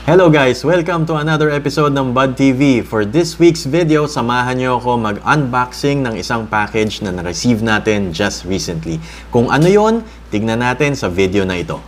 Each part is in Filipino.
Hello guys! Welcome to another episode ng Bud TV. For this week's video, samahan niyo ako mag-unboxing ng isang package na na-receive natin just recently. Kung ano yon, tignan natin sa video na ito.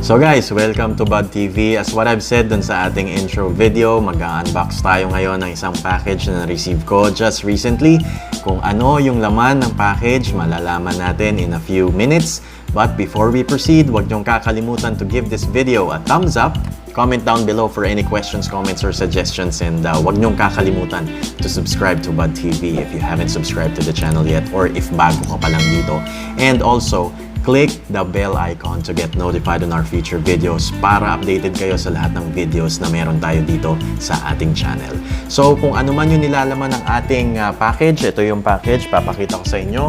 So guys, welcome to Bud TV. As what I've said dun sa ating intro video, mag-unbox tayo ngayon ng isang package na na-receive ko just recently. Kung ano yung laman ng package, malalaman natin in a few minutes. But before we proceed, huwag niyong kakalimutan to give this video a thumbs up. Comment down below for any questions, comments, or suggestions. And huwag niyong kakalimutan to subscribe to Bud TV if you haven't subscribed to the channel yet or if bago ka pa lang dito. And also, click the bell icon to get notified on our future videos para updated kayo sa lahat ng videos na meron tayo dito sa ating channel. So kung ano man yung nilalaman ng ating package, ito yung package, papakita ko sa inyo.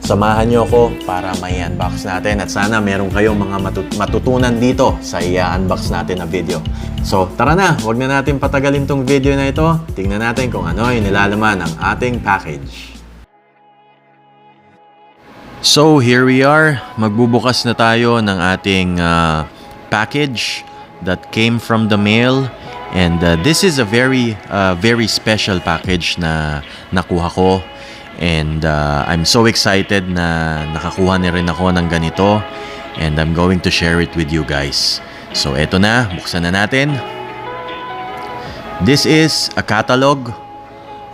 Samahan nyo ako para may unbox natin at sana meron kayong mga matutunan dito sa i-unbox natin na video. So tara na, huwag na natin patagalin tong video na ito. Tingnan natin kung ano yung nilalaman ng ating package. So here we are, magbubukas na tayo ng ating package that came from the mail, and this is a very special package na nakuha ko, and I'm so excited na nakakuha na rin ako ng ganito, and I'm going to share it with you guys. So eto na, buksan na natin. This is a catalog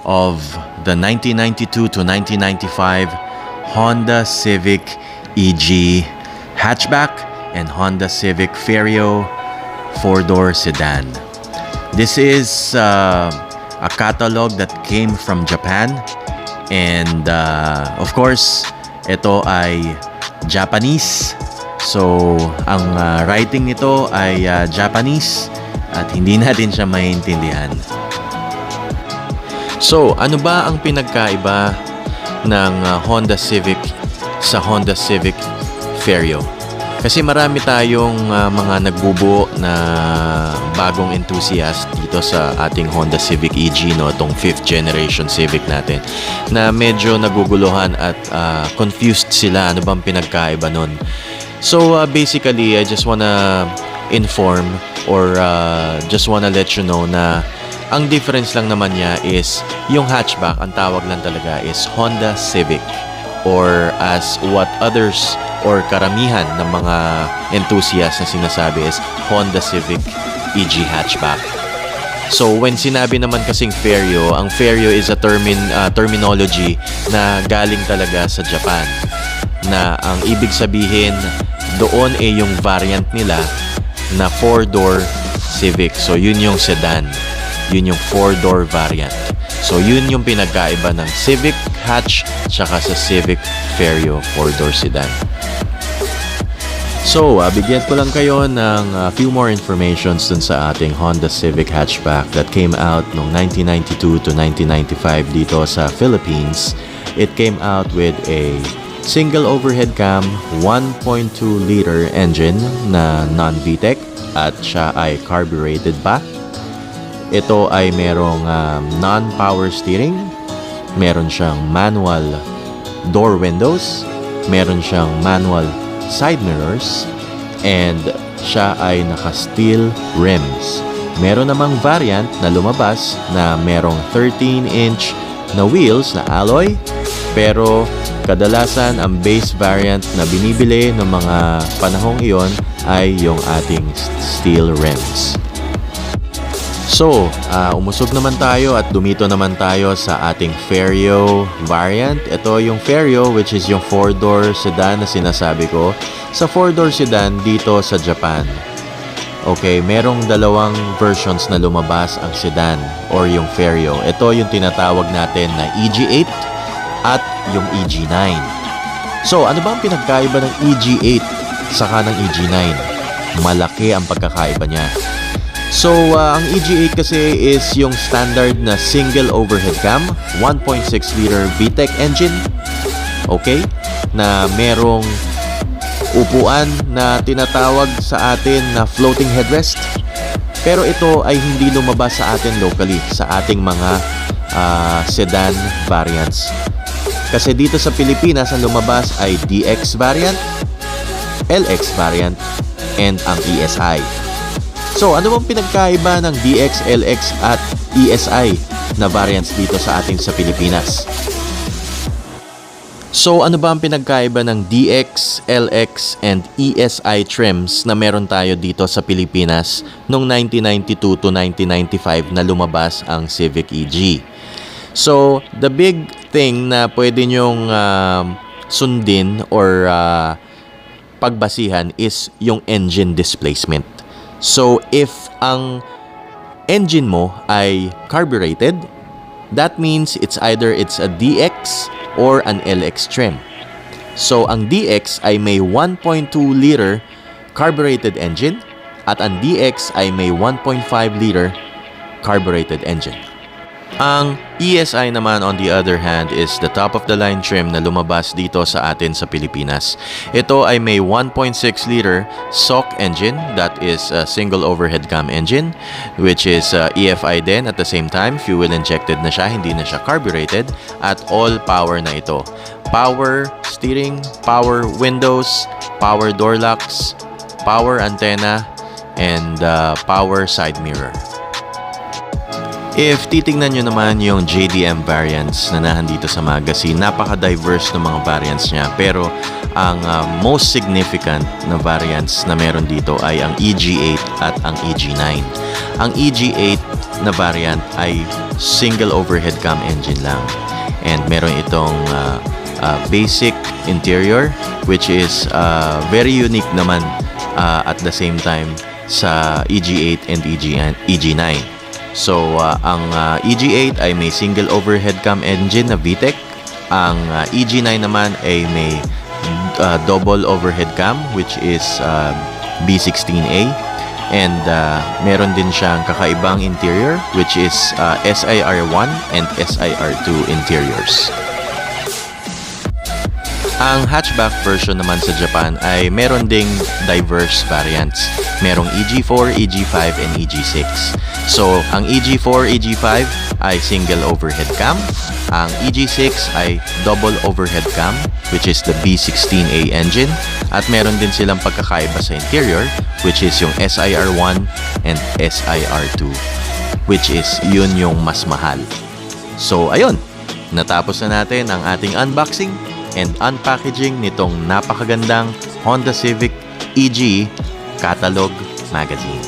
of the 1992 to 1995 Honda Civic EG hatchback and Honda Civic Vario 4-door sedan. This is a catalog that came from Japan, and of course, ito ay Japanese. So, ang writing nito ay Japanese at hindi natin siya maintindihan. So, ano ba ang pinagkaiba ng Honda Civic sa Honda Civic Vario? Kasi marami tayong mga nagbubuo na bagong enthusiast dito sa ating Honda Civic EG, no, itong 5th generation Civic natin, na medyo naguguluhan at confused sila ano bang pinagkaiba nun. So basically, I just wanna inform or just wanna let you know na ang difference lang naman niya is yung hatchback, ang tawag lang talaga is Honda Civic, or as what others or karamihan ng mga enthusiasts na sinasabi is Honda Civic EG hatchback. So when sinabi naman kasing Vario, ang Vario is a terminology na galing talaga sa Japan, na ang ibig sabihin doon ay yung variant nila na 4-door Civic. So yun yung sedan. Yun yung 4-door variant. So, yun yung pinagkaiba ng Civic hatch tsaka sa Civic Vario 4-door sedan. So, bigyan ko lang kayo ng few more informations dun sa ating Honda Civic hatchback that came out noong 1992 to 1995 dito sa Philippines. It came out with a single overhead cam, 1.2-liter engine na non-VTEC at siya ay carbureted pa. Ito ay merong non-power steering, meron siyang manual door windows, meron siyang manual side mirrors, and siya ay naka-steel rims. Meron namang variant na lumabas na merong 13-inch na wheels na alloy, pero kadalasan ang base variant na binibili ng mga panahong iyon ay yung ating steel rims. So, umusog naman tayo at dumito naman tayo sa ating Vario variant. Ito yung Vario, which is yung 4-door sedan na sinasabi ko. Sa 4-door sedan dito sa Japan, okay, merong dalawang versions na lumabas ang sedan or yung Vario. Ito yung tinatawag natin na EG8 at yung EG9. So, ano ba ang pinagkaiba ng EG8 saka ng EG9? Malaki ang pagkakaiba niya. So, ang EG8 kasi is yung standard na single overhead cam, 1.6-liter VTEC engine, okay, na merong upuan na tinatawag sa atin na floating headrest. Pero ito ay hindi lumabas sa atin locally, sa ating mga sedan variants. Kasi dito sa Pilipinas, ang lumabas ay DX variant, LX variant, and ang ESI. So, ano bang pinagkaiba ng DX, LX, at ESI na variants dito sa ating sa Pilipinas? So, ano ba ang pinagkaiba ng DX, LX, and ESI trims na meron tayo dito sa Pilipinas noong 1992 to 1995 na lumabas ang Civic EG? So, the big thing na pwede nyong sundin or pagbasihan is yung engine displacement. So, if ang engine mo ay carbureted, that means it's either it's a DX or an LX trim. So, ang DX ay may 1.2 liter carbureted engine at ang DX ay may 1.5 liter carbureted engine. Ang ESI naman, on the other hand, is the top-of-the-line trim na lumabas dito sa atin sa Pilipinas. Ito ay may 1.6 liter SOC engine, that is a single overhead cam engine, which is EFI din at the same time. Fuel injected na siya, hindi na siya carbureted, at all power na ito. Power steering, power windows, power door locks, power antenna, and power side mirror. If titingnan nyo naman yung JDM variants na dito sa magazine, napaka-diverse ng mga variants niya. Pero ang most significant na variants na meron dito ay ang EG8 at ang EG9. Ang EG8 na variant ay single overhead cam engine lang. And meron itong basic interior, which is very unique naman at the same time sa EG8 and EG9. So, ang EG8 ay may single overhead cam engine na VTEC. Ang EG9 naman ay may double overhead cam, which is B16A. And meron din siyang kakaibang interior, which is SIR1 and SIR2 interiors. Ang hatchback version naman sa Japan ay meron ding diverse variants. Merong EG4, EG5, and EG6. So, ang EG4, EG5 ay single overhead cam. Ang EG6 ay double overhead cam, which is the B16A engine. At meron din silang pagkakaiba sa interior, which is yung SIR1 and SIR2, which is yun yung mas mahal. So, ayun. Natapos na natin ang ating unboxing and unpackaging nitong napakagandang Honda Civic EG Catalog Magazine.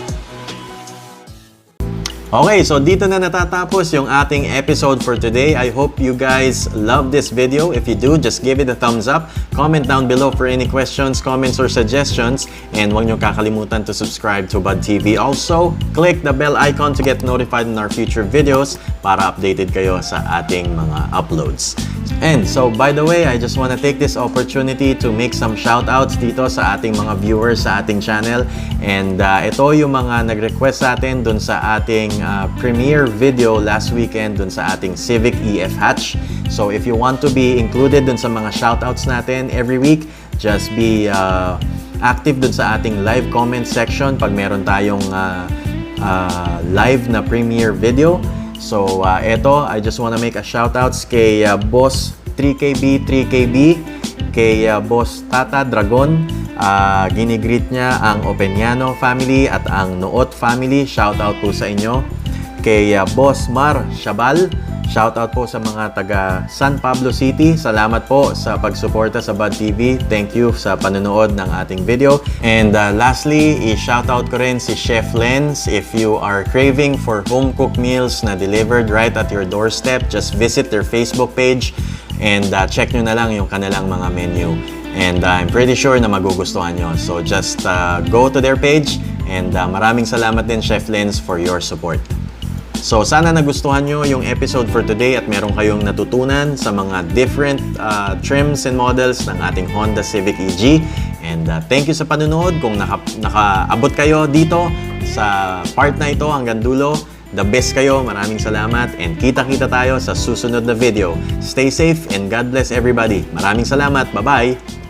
Okay, so dito na natatapos yung ating episode for today. I hope you guys love this video. If you do, just give it a thumbs up. Comment down below for any questions, comments, or suggestions. And huwag nyo kakalimutan to subscribe to Bud TV. Also, click the bell icon to get notified in our future videos para updated kayo sa ating mga uploads. And so, by the way, I just want to take this opportunity to make some shoutouts dito sa ating mga viewers sa ating channel. And ito yung mga nag-request sa atin dun sa ating premiere video last weekend dun sa ating Civic EF hatch. So, if you want to be included dun sa mga shoutouts natin every week, just be active dun sa ating live comment section pag meron tayong live na premiere video. So, eto, I just want to make a shoutouts kay Boss 3KB, kay Boss Tata Dragon. Ginigreet niya ang Opeñano family at ang Noot family. Shoutout po sa inyo. Kay Boss Mar Shabal, shoutout po sa mga taga San Pablo City. Salamat po sa pagsuporta sa Bud TV. Thank you sa panonood ng ating video. And lastly, i-shoutout ko rin si Chef Lenz. If you are craving for home-cooked meals na delivered right at your doorstep, just visit their Facebook page and check nyo na lang yung kanilang mga menu. And I'm pretty sure na magugustuhan nyo. So just go to their page and maraming salamat din, Chef Lenz, for your support. So, sana nagustuhan nyo yung episode for today at meron kayong natutunan sa mga different trims and models ng ating Honda Civic EG. And thank you sa panunood. Kung nakaabot kayo dito sa part na ito hanggang dulo, the best kayo. Maraming salamat and kita-kita tayo sa susunod na video. Stay safe and God bless everybody. Maraming salamat. Bye-bye!